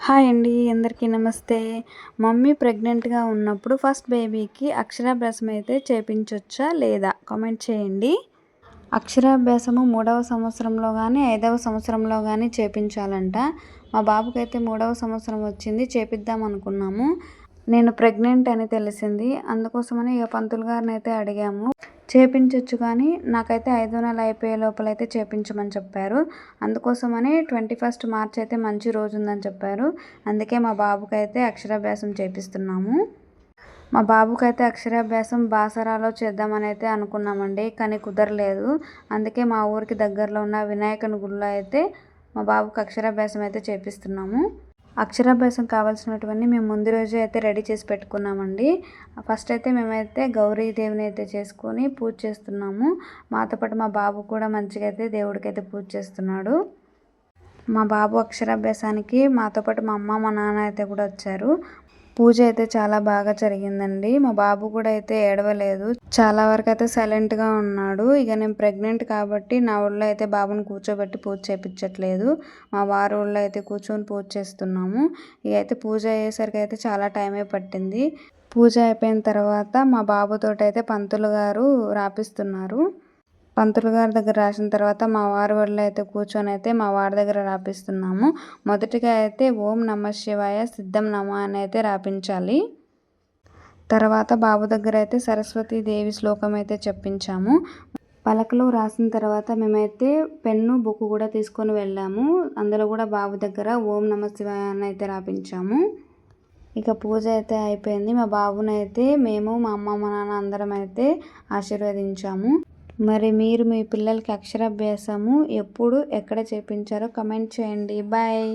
Hi అండి, అందరికీ నమస్తే. మమ్మీ ప్రెగ్నెంట్గా ఉన్నప్పుడు ఫస్ట్ బేబీకి అక్షరాభ్యాసం అయితే చేపించవచ్చా లేదా కామెంట్ చేయండి. అక్షరాభ్యాసము 3వ సంవత్సరంలో కానీ 5వ సంవత్సరంలో కానీ చేపించాలంట. మా బాబుకైతే 3వ సంవత్సరం వచ్చింది, చేపిద్దాం అనుకున్నాము. నేను ప్రెగ్నెంట్ అని తెలిసింది, అందుకోసమని ఇక పంతులు గారిని అయితే అడిగాము. చేపించవచ్చు కానీ నాకైతే 5వ నెల అయిపోయే లోపలైతే చేపించమని చెప్పారు. అందుకోసమని 21 మార్చ్ అయితే మంచి రోజు ఉందని చెప్పారు. అందుకే మా బాబుకైతే అక్షరాభ్యాసం చేపిస్తున్నాము. మా బాబుకైతే అక్షరాభ్యాసం బాసరాలో చేద్దామని అయితే అనుకున్నామండి, కానీ కుదరలేదు. అందుకే మా ఊరికి దగ్గరలో ఉన్న వినాయకుని గుడిలో అయితే మా బాబుకి అక్షరాభ్యాసం అయితే చేపిస్తున్నాము. అక్షరాభ్యాసం కావాల్సినటువన్నీ మేము ముందు రోజే అయితే రెడీ చేసి పెట్టుకున్నామండి. ఫస్ట్ అయితే మేమైతే గౌరీదేవిని అయితే చేసుకొని పూజ చేస్తున్నాము. మాతో పాటు మా బాబు కూడా మంచిగా అయితే దేవుడికి అయితే పూజ చేస్తున్నాడు. మా బాబు అక్షరాభ్యాసానికి మాతో పాటు మా అమ్మ మా నాన్న అయితే కూడా వచ్చారు. పూజ అయితే చాలా బాగా జరిగిందండి. మా బాబు కూడా అయితే ఏడవలేదు, చాలా వరకు అయితే సైలెంట్గా ఉన్నాడు. ఇక నేను ప్రెగ్నెంట్ కాబట్టి నా ఊళ్ళో అయితే బాబుని కూర్చోబెట్టి పూజ చేయించట్లేదు, మా వారి ఊళ్ళో అయితే కూర్చొని పూజ చేస్తున్నాము. ఇక అయితే పూజ అయ్యేసరికి అయితే చాలా టైమే పట్టింది. పూజ అయిపోయిన తర్వాత మా బాబుతోటి అయితే పంతులు గారు రాపిస్తున్నారు. పంతులు గారి దగ్గర రాసిన తర్వాత మా వారి ఒడిలో అయితే కూర్చొని అయితే మా వారి దగ్గర రాపిస్తున్నాము. మొదటిగా అయితే ఓం నమ శివాయ సిద్ధం నమ అని అయితే రాపించాలి. తర్వాత బాబు దగ్గర అయితే సరస్వతీదేవి శ్లోకం అయితే చెప్పించాము. పలకలో రాసిన తర్వాత మేమైతే పెన్ను బుక్ కూడా తీసుకొని వెళ్ళాము. అందులో కూడా బాబు దగ్గర ఓం నమ శివాయ అని అయితే రాపించాము. ఇక పూజ అయితే అయిపోయింది. మా బాబునైతే మేము మా అమ్మ మా నాన్న అందరం అయితే ఆశీర్వదించాము. మరి మీరు మీ పిల్లలకి అక్షరాభ్యాసము ఎప్పుడు ఎక్కడ చేపించారో కమెంట్ చేయండి. బాయ్.